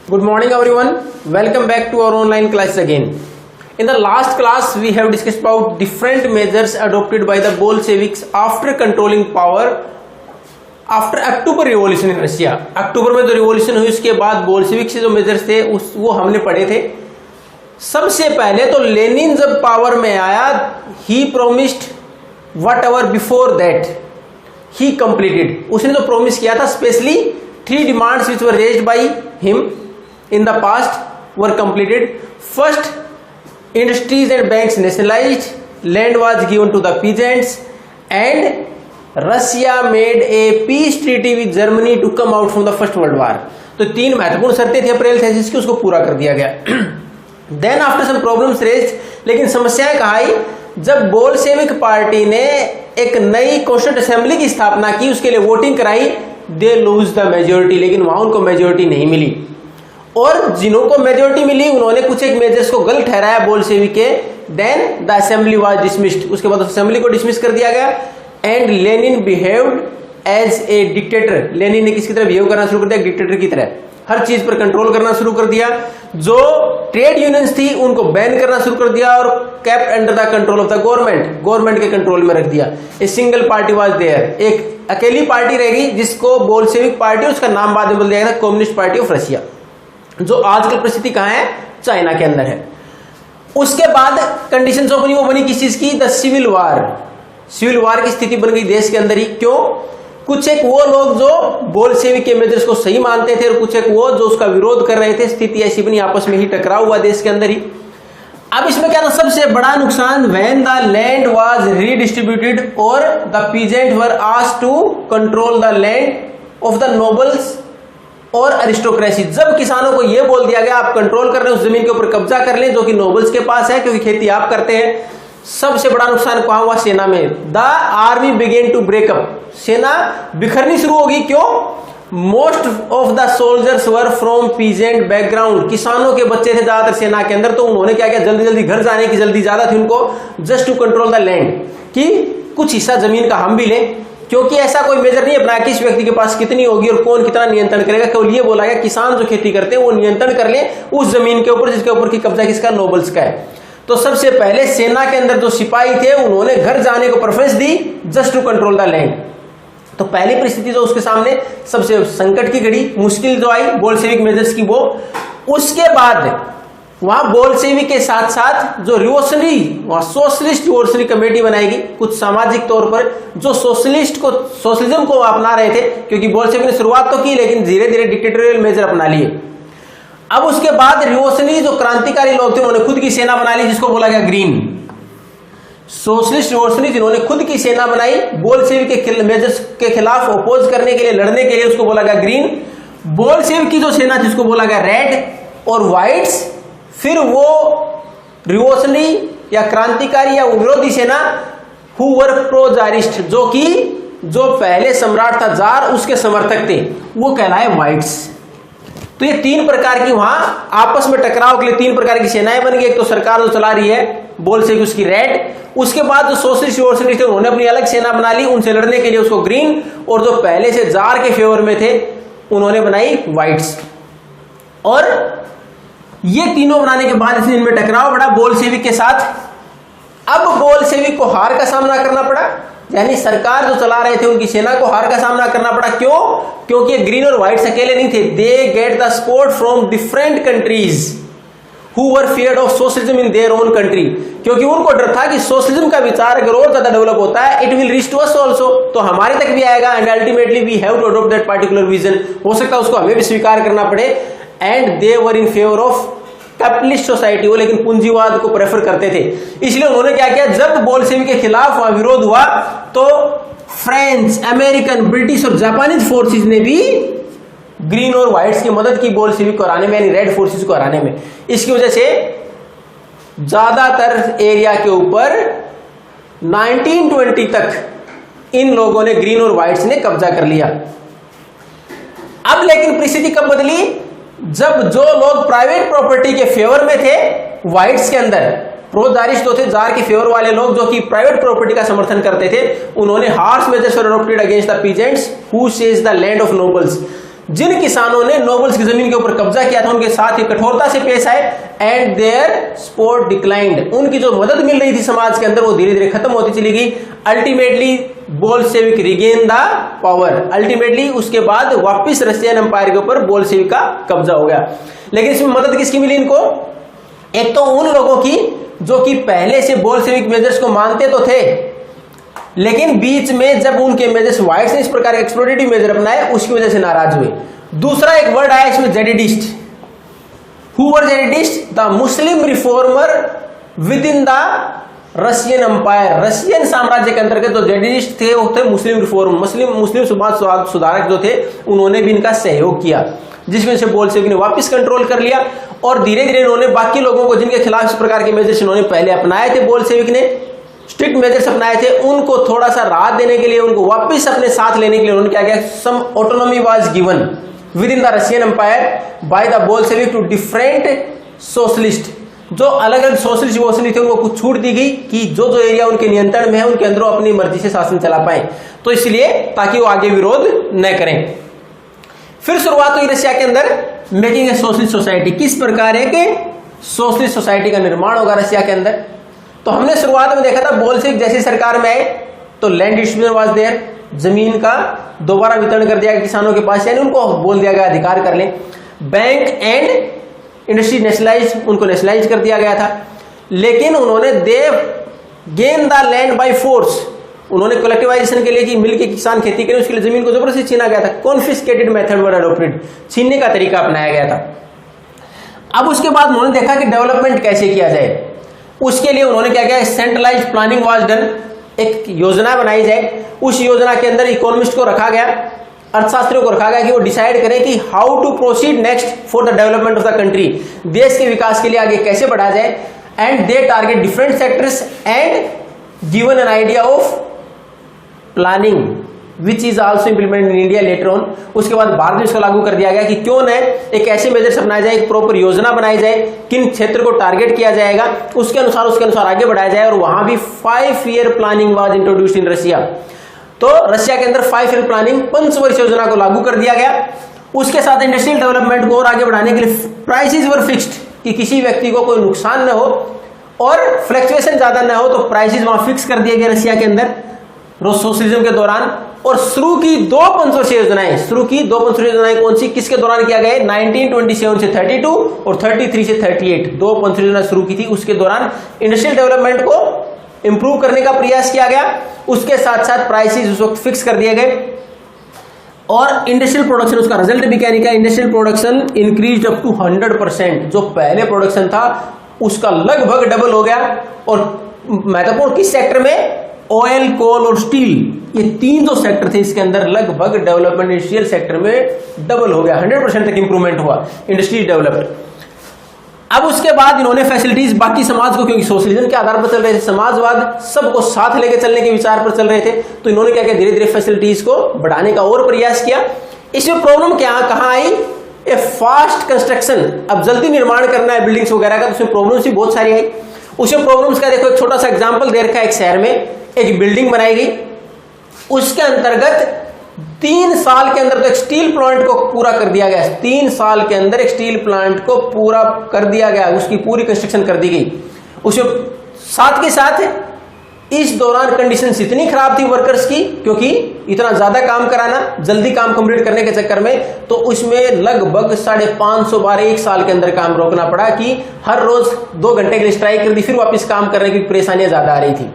Good morning everyone. Welcome back to our online class again. In the last class we have discussed about different measures adopted by the Bolsheviks after controlling power after October Revolution in Russia. अक्टूबर में जो revolution हुई उसके बाद Bolshevik से जो measures थे वो हमने पढ़े थे। सबसे पहले तो लेनिन जब पावर में आया ही promised whatever before that he completed. उसने जो प्रोमिस किया था specially 3 demands which were raised by him in the past were completed. First, industries and banks nationalized, land was given to the peasants, and Russia made a peace treaty with Germany to come out from the First World War. तो 3 महत्वपूर्ण शर्तें थी अप्रैल 1933 की, उसको पूरा कर दिया गया। Then after some problems raised, लेकिन समस्याएं कहाँ आई जब बोल्शेविक पार्टी ने एक नई कॉन्स्टिट्यूंट असेंबली की स्थापना की, उसके लिए वोटिंग कराई, दे लूज द मेजोरिटी, लेकिन वहां उनको मेजोरिटी नहीं मिली और जिनको मेजोरिटी मिली उन्होंने कुछ एक मेजर्स को गलत ठहराया बोल्शेविक के। Then the assembly was dismissed, उसके बाद असेंबली को डिसमिस कर दिया गया and Lenin behaved as a dictator. Lenin ने किसकी तरह बिहेव करना शुरू कर दिया? डिक्टेटर की तरह, हर चीज पर कंट्रोल करना शुरू कर दिया। जो ट्रेड यूनियंस थी उनको बैन करना शुरू कर दिया और kept under the control of the government के कंट्रोल में रख दिया। A single party was there, एक अकेली पार्टी रहेगी जिसको बोल्शेविक पार्टी, उसका नाम बाद में बदल दिया गया था कम्युनिस्ट पार्टी ऑफ रशिया, जो आजकल परिस्थिति कहां है? चाइना के अंदर है। उसके बाद कंडीशंस ऑफ वो बनी किस चीज की? द सिविल वार की स्थिति बन गई देश के अंदर ही। क्यों? कुछ एक वो लोग जो बोल्शेविक के मेजर्स को सही मानते थे और कुछ एक वो जो उसका विरोध कर रहे थे। स्थिति ऐसी बनी, आपस में ही टकराव हुआ देश के अंदर ही। अब इसमें क्या था? सबसे बड़ा नुकसान when the land was redistributed और the peasant were asked to control the land of the nobles और अरिस्टोक्रेसी। जब किसानों को यह बोल दिया गया आप कंट्रोल कर रहे हैं, उस जमीन के ऊपर कब्जा कर लें जो कि नोबल्स के पास है क्योंकि खेती आप करते हैं। सबसे बड़ा नुकसान कहां हुआ? सेना में। The army began to break up, सेना बिखरनी शुरू होगी। क्यों? Most of the soldiers were from peasant background, किसानों के बच्चे थे ज्यादातर सेना के अंदर। तो उन्होंने क्या किया? जल्दी जल्दी घर जाने की जल्दी ज्यादा थी उनको, just to control the land, कि कुछ हिस्सा जमीन का हम भी लें। क्योंकि ऐसा कोई मेजर नहीं अपना कि इस व्यक्ति के पास कितनी होगी और कौन कितना नियंत्रण करेगा। केवल ये बोला गया किसान जो खेती करते हैं वो नियंत्रण कर ले उस जमीन के ऊपर जिसके ऊपर की कब्जा किसका? नोबल्स का है। तो सबसे पहले सेना के अंदर जो सिपाही थे उन्होंने घर जाने को प्रेफरेंस दी, just to control the land. तो पहली परिस्थिति जो उसके सामने सबसे संकट की घड़ी, मुश्किल जो आई बोल्शेविक मेजर्स की, वो। उसके बाद वहां बोल्शेविक के साथ साथ जो रिवोल्यूशनरी सोशलिस्ट रिवोल्यूशनरी कमेटी बनाएगी, कुछ सामाजिक तौर पर जो सोशलिज्म को अपना रहे थे, क्योंकि बोल्शेविक ने शुरुआत तो की लेकिन धीरे धीरे डिक्टेटोरियल मेजर अपना लिए। अब उसके बाद रिवोल्यूशनरी जो क्रांतिकारी लोग थे उन्होंने खुद की सेना बना ली जिसको बोला गया ग्रीन। सोशलिस्ट रिवोल्यूशनरी जिन्होंने खुद की सेना बनाई बोल्शेविक के मेजर्स के खिलाफ अपोज करने के लिए, लड़ने के लिए, उसको बोला गया ग्रीन। बोल्शेविक की जो सेना थी उसको बोला गया रेड और व्हाइट्स। फिर वो रिवोल्यूशनरी या क्रांतिकारी या विरोधी सेना हु वर प्रो जारिस्ट, जो पहले सम्राट था जार उसके समर्थक थे, वो कहलाए व्हाइट्स। तो ये 3 प्रकार की वहां आपस में टकराव के लिए 3 प्रकार की सेनाएं बन गई। एक तो सरकार जो चला रही है बोल्शेविक उसकी रेड, उसके बाद जो सोशलिस्ट रिवोल्यूशनरी थे उन्होंने अपनी अलग सेना बना ली, उनसे लड़ने के लिए उसको ग्रीन, और जो पहले से जार के फेवर में थे उन्होंने बनाई व्हाइट्स। और ये तीनों बनाने के बाद इनमें टकराव बढ़ा बोल्शेविक के साथ। अब बोल्शेविक को हार का सामना करना पड़ा, यानी सरकार जो चला रहे थे उनकी सेना को हार का सामना करना पड़ा। क्यों? क्योंकि ग्रीन और व्हाइट्स अकेले नहीं थे, they get the support from different countries who were feared of socialism in their own country. क्योंकि उनको डर था कि सोशलिज्म का विचार अगर और ज्यादा डेवलप होता है, it will reach to us also, तो हमारे तक भी आएगा and ultimately we have to adopt that particular vision. हो सकता है उसको हमें भी स्वीकार करना पड़े। And they were in favour of capitalist society, वो लेकिन पूंजीवाद को प्रेफर करते थे। इसलिए उन्होंने क्या किया? जब बोल्शेविक के खिलाफ विरोध हुआ तो फ्रेंच, अमेरिकन, ब्रिटिश और जापानीज फोर्सेस ने भी ग्रीन और व्हाइट्स की मदद की बोल्शेविक को हराने में, यानी रेड फोर्सेस को हराने में। इसकी वजह से ज्यादातर एरिया के ऊपर 1920 तक इन लोगों ने, ग्रीन और व्हाइट्स ने कब्जा कर लिया। अब लेकिन परिस्थिति कब बदली? जब जो लोग प्राइवेट प्रॉपर्टी के फेवर में थे व्हाइट्स के अंदर, प्रो जारिस्ट तो थे जार के फेवर वाले लोग जो कि प्राइवेट प्रॉपर्टी का समर्थन करते थे, उन्होंने harsh measures were adopted against the peasants who seize the land of nobles. जिन किसानों ने नोबल्स की जमीन के ऊपर कब्जा किया था उनके साथ ये कठोरता से पेश आए एंड देयर सपोर्ट डिक्लाइंड, उनकी जो मदद मिल रही थी समाज के अंदर वो धीरे धीरे खत्म होती चली गई। Ultimately Bolshevik regain the power, ultimately उसके बाद वापिस रशियन एम्पायर के ऊपर बोल्शेविक का कब्जा हो गया। लेकिन इसमें मदद किसकी मिली इनको? एक तो उन लोगों की जो कि पहले से बोल्शेविक मेजर्स को मानते तो थे, लेकिन बीच में जब उनके मेजर्स व्हाइट्स ने इस प्रकार के एक्सप्लोरेटिव मेजर अपनाए उसकी वजह से नाराज हुए। दूसरा एक वर्ड आया इसमें Jadidist. Who were Jadidist? The Muslim reformer within the Russian Empire, Russian साम्राज्य के अंतर्गत जो जेडिडिस्ट थे वो थे मुस्लिम रिफॉर्म, मुस्लिम समाज सुधारक जो थे, उन्होंने भी इनका सहयोग किया, जिसकी वजह से बोल्शेविक ने वापस कंट्रोल कर लिया। और धीरे धीरे इन्होंने बाकी लोगों को जिनके खिलाफ इस प्रकार के मेजर्स इन्होंने पहले अपनाए थे, बोल्शेविक ने स्ट्रिक्ट मेजर्स अपनाए थे, उनको थोड़ा सा राहत देने के लिए, उनको वापस अपने साथ लेने के लिए उन्होंने क्या किया, some autonomy was given within the Russian Empire by the Bolshevik to different socialist. जो अलग अलग सोशलिस्ट थे उनको कुछ छूट दी गई कि जो जो एरिया उनके नियंत्रण में है उनके अंदर अपनी मर्जी से शासन चला पाए, तो इसलिए ताकि वो आगे विरोध न करें। फिर शुरुआत हुई रशिया के अंदर मेकिंग ए सोशलिस्ट सोसाइटी। किस प्रकार है कि सोशलिस्ट सोसाइटी का निर्माण होगा रशिया के अंदर? तो हमने शुरुआत में देखा था बोल्शेविक जैसी सरकार में आए तो लैंड डिस्ट्रीब्यूशन वाज देयर, जमीन का दोबारा वितरण कर दिया गया किसानों के पास, यानी उनको बोल दिया गया अधिकार कर लें। बैंक एंड इंडस्ट्री नेशनलाइज, उनको नेशनलाइज कर दिया गया था। लेकिन उन्होंने दे gain the land by force, उन्होंने कलेक्टिवाइजेशन के लिए कि मिलकर किसान खेती करें, उसके लिए जमीन को जबरदस्ती छीना गया था। कॉन्फिस्केटेड मेथड वर अडॉप्टेड, छीनने का तरीका अपनाया गया था। अब उसके बाद उन्होंने देखा कि डेवलपमेंट कैसे किया जाए, उसके लिए उन्होंने क्या किया, सेंट्रलाइज्ड प्लानिंग वाज डन, एक योजना बनाई जाए। उस योजना के अंदर इकोनॉमिस्ट को रखा गया, अर्थशास्त्रियों को रखा गया कि वो डिसाइड करें कि how to proceed next for the development of the country, देश के विकास के लिए आगे कैसे बढ़ा जाए। And they target different sectors and given an idea of planning which is also implemented in India later on. उसके बाद भारत में इसको लागू कर दिया गया कि क्यों न एक ऐसे मेजर्स अपनाया जाए, एक प्रॉपर योजना बनाई जाए, किन क्षेत्र को टारगेट किया जाएगा, उसके अनुसार आगे बढ़ाया जाए। और वहां भी 5 year planning was introduced in Russia. तो रशिया के अंदर 5 ईयर प्लानिंग, पंचवर्षीय योजना को लागू कर दिया गया। उसके साथ इंडस्ट्रियल डेवलपमेंट को और आगे बढ़ाने के लिए प्राइसेस वर फिक्स्ड, कि किसी व्यक्ति को कोई नुकसान न हो और फ्लक्चुएशन ज्यादा न हो, तो प्राइसेस वहां फिक्स कर दिए गए रशिया के अंदर सोशलिज्म के दौरान। और शुरू की 2 पंचवर्षीय योजनाएं कौन सी, किसके दौरान किया गया? 1927 से 32 और 33 से 38 2 पंचवर्षीय योजना शुरू की थी। उसके दौरान इंडस्ट्रियल डेवलपमेंट को इंप्रूव करने का प्रयास किया गया, उसके साथ साथ प्राइसेस उस वक्त फिक्स कर दिए गए। और इंडस्ट्रियल प्रोडक्शन, उसका रिजल्ट भी क्या निकला, industrial production increase up to 100%। जो पहले प्रोडक्शन था उसका लगभग डबल हो गया। और महत्वपूर्ण किस सेक्टर में? ऑयल, कोल और स्टील, ये 3 जो सेक्टर थे इसके अंदर लगभग डेवलपमेंट इंडस्ट्रियल सेक्टर में डबल हो गया, 100% तक इंप्रूवमेंट हुआ, इंडस्ट्री डेवलप्ड। अब उसके बाद इन्होंने फैसिलिटीज बाकी समाज को, क्योंकि सोशलिज्म के आधार पर चल रहे थे, समाजवाद सबको साथ लेकर चलने के विचार पर चल रहे थे, तो इन्होंने क्या किया, धीरे धीरे फैसिलिटीज को बढ़ाने का और प्रयास किया। इसमें प्रॉब्लम क्या कहां आई? ए फास्ट कंस्ट्रक्शन, अब जल्दी निर्माण करना है बिल्डिंग्स वगैरह का, तो उसमें प्रॉब्लम्स भी बहुत सारी आई। उसमें प्रॉब्लम्स का देखो, एक छोटा सा एग्जांपल दे रखा है। एक शहर में एक बिल्डिंग बनाई गई, उसके अंतर्गत 3 साल के अंदर तो एक स्टील प्लांट को पूरा कर दिया गया। 3 साल के अंदर एक स्टील प्लांट को पूरा कर दिया गया, उसकी पूरी कंस्ट्रक्शन कर दी गई। उसमें साथ के साथ इस दौरान कंडीशंस इतनी खराब थी वर्कर्स की, क्योंकि इतना ज्यादा काम कराना, जल्दी काम कंप्लीट करने के चक्कर में, तो उसमें लगभग 550 बार 1 साल के अंदर काम रोकना पड़ा, कि हर रोज 2 घंटे के लिए स्ट्राइक कर दी, फिर वापस काम करने की परेशानियां ज्यादा आ रही थी।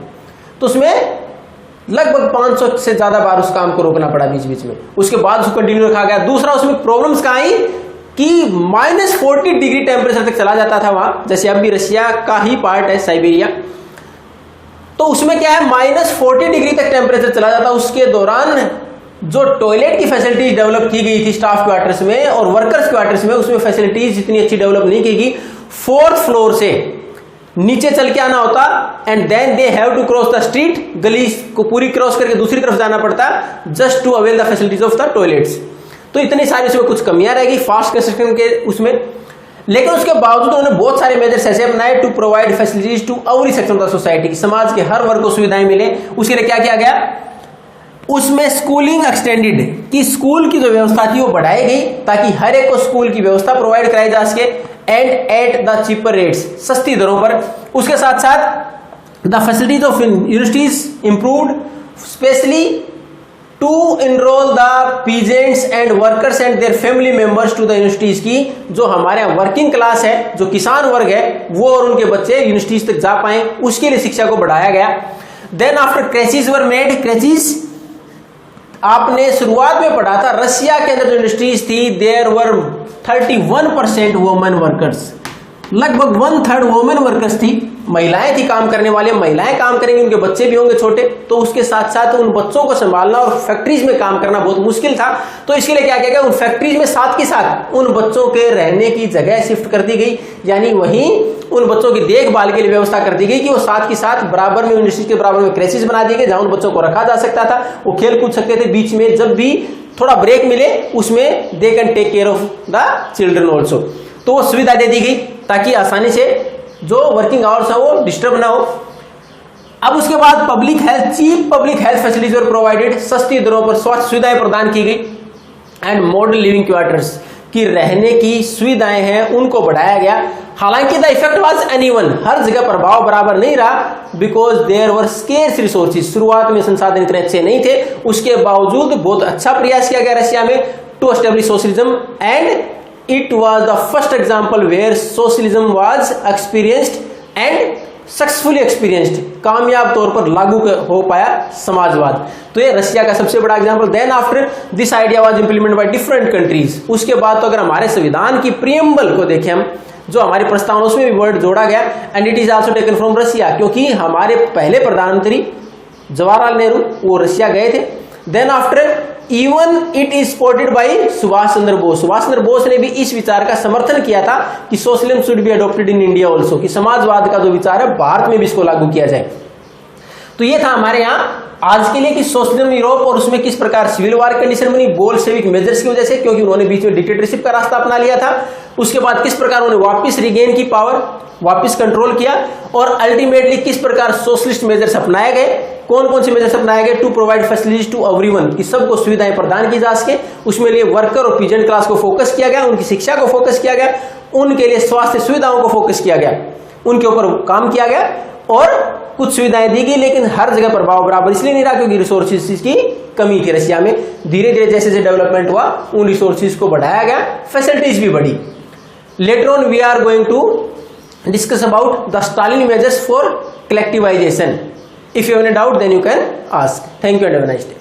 तो उसमें लगभग 500 से ज्यादा बार उस काम को रोकना पड़ा बीच बीच में। उसके बाद उसको कंटिन्यू रखा गया। दूसरा, उसमें प्रॉब्लम्स कहां आई कि -40 डिग्री टेम्परेचर तक चला जाता था वहां, जैसे अब भी रशिया का ही पार्ट है साइबेरिया, तो उसमें क्या है, -40 डिग्री तक टेम्परेचर चला जाता। उसके दौरान जो टॉयलेट की फैसिलिटीज डेवलप की गई थी स्टाफ क्वार्टर्स में और वर्कर्स क्वार्टर्स में, उसमें फैसिलिटीज इतनी अच्छी डेवलप नहीं की गई। 4th फ्लोर से नीचे चल के आना होता, and then they have to cross the street, गली को पूरी क्रॉस करके दूसरी तरफ जाना पड़ता, just to avail the facilities of the toilets. तो इतनी सारी उसमें कुछ कमियां रहेगी फास्ट कंस्ट्रक्शन के उसमें। लेकिन उसके बावजूद उन्होंने बहुत सारे मेजर्स ऐसे अपनाए to provide facilities to every section of the society, समाज के हर वर्ग को सुविधाएं मिले। उसके लिए क्या किया गया? उसमें स्कूलिंग एक्सटेंडेड कि स्कूल की जो व्यवस्था थी वो बढ़ाई गई ताकि हर एक को स्कूल की व्यवस्था प्रोवाइड कराई जा सके, and at the cheaper rates, सस्ती दरों पर। उसके साथ साथ the facilities of universities improved, specially to enrol the peasants and workers and their family members to the universities की जो हमारे वर्किंग क्लास है, जो किसान वर्ग है, वो और उनके बच्चे यूनिवर्सिटीज तक जा पाए, उसके लिए शिक्षा को बढ़ाया गया। देन आफ्टर क्रेचिज वर मेड, क्रेचिज आपने शुरुआत में पढ़ा था, रशिया के अंदर जो यूनिवर्सिटीज थी देयर वर 31% वुमेन वर्कर्स, लगभग 1/3 वुमेन वर्कर्स थी, महिलाएं थी काम करने वाले। महिलाएं काम करेंगी, उनके बच्चे भी होंगे छोटे, तो उसके साथ साथ उन बच्चों को संभालना और फैक्ट्रीज में काम करना बहुत मुश्किल था। तो इसके लिए क्या किया गया, उन फैक्ट्रीज में साथ के साथ उन बच्चों के रहने की जगह शिफ्ट कर दी गई, यानी वहीं उन बच्चों की देखभाल के लिए व्यवस्था कर दी गई कि वो साथ के साथ बराबर में यूनिवर्सिटी के बराबर में क्रेचेस बना दिए गए जहां उन बच्चों को रखा जा सकता था। वो खेल कूद सकते थे, बीच में जब भी थोड़ा ब्रेक मिले उसमें they can take care of the children also. तो वो सुविधा दे दी गई ताकि आसानी से जो वर्किंग आवर्स है वो डिस्टर्ब ना हो। अब उसके बाद public health, cheap public health facilities were provided, सस्ती दरों पर स्वास्थ्य सुविधाएं प्रदान की गई, एंड मॉडर्न लिविंग क्वार्टर्स की रहने की सुविधाएं हैं उनको बढ़ाया गया। हालांकि द इफेक्ट वाज अनइवन, हर जगह प्रभाव बराबर नहीं रहा, because there were scarce resources, शुरुआत में संसाधन इतने अच्छे नहीं थे, उसके बावजूद बहुत अच्छा प्रयास किया गया रशिया में to establish socialism, and it was the first example where socialism was experienced and successfully experienced, कामयाब तौर पर लागू हो पाया समाजवाद। तो ये रशिया का सबसे बड़ा example. Then after this idea was implemented by different countries, उसके बाद तो अगर हमारे संविधान की प्रीएम्बल को देखें हम, जो हमारे प्रस्तावना उसमें भी वर्ड जोड़ा गया, and it is also taken from Russia, क्योंकि हमारे पहले प्रधानमंत्री जवाहरलाल नेहरू वो रशिया गए थे। Then after even it is supported by Subhash Chandra Bose, Subhash Chandra Bose ने भी इस विचार का समर्थन किया था कि socialism should be adopted in India also, कि समाजवाद का जो विचार है भारत में भी इसको लागू किया जाए। तो ये था हमारे यहाँ आज के लिए कि सोशलिज्म यूरोप और उसमें किस प्रकार सिविल वार कंडीशन बनी बोल्शेविक मेजर्स की वजह से, क्योंकि उन्होंने बीच में डिक्टेटरशिप का रास्ता अपना लिया था। उसके बाद किस प्रकार उन्होंने वापस रिगेन की पावर, वापस कंट्रोल किया, और अल्टीमेटली किस प्रकार सोशलिस्ट मेजर्स अपनाए गए, कौन कौन से मेजर्स अपनाए गए, to provide facilities to everyone, कि सबको सुविधाएं प्रदान की जा सके। उसमें लिए वर्कर और पीजेंट क्लास को फोकस किया गया, उनकी शिक्षा को फोकस किया गया, उनके लिए स्वास्थ्य सुविधाओं को फोकस किया गया, उनके ऊपर काम किया गया, और कुछ सुविधाएं दी गई, लेकिन हर जगह प्रभाव बराबर इसलिए नहीं रहा क्योंकि रिसोर्सेज की कमी थी रशिया में। धीरे धीरे जैसे जैसे डेवलपमेंट हुआ उन रिसोर्सेज को बढ़ाया गया, फैसिलिटीज भी बढ़ी। Later on we are going to discuss about the Stalin measures for collectivization. If you have any doubt, then you can ask. Thank you and have a nice day.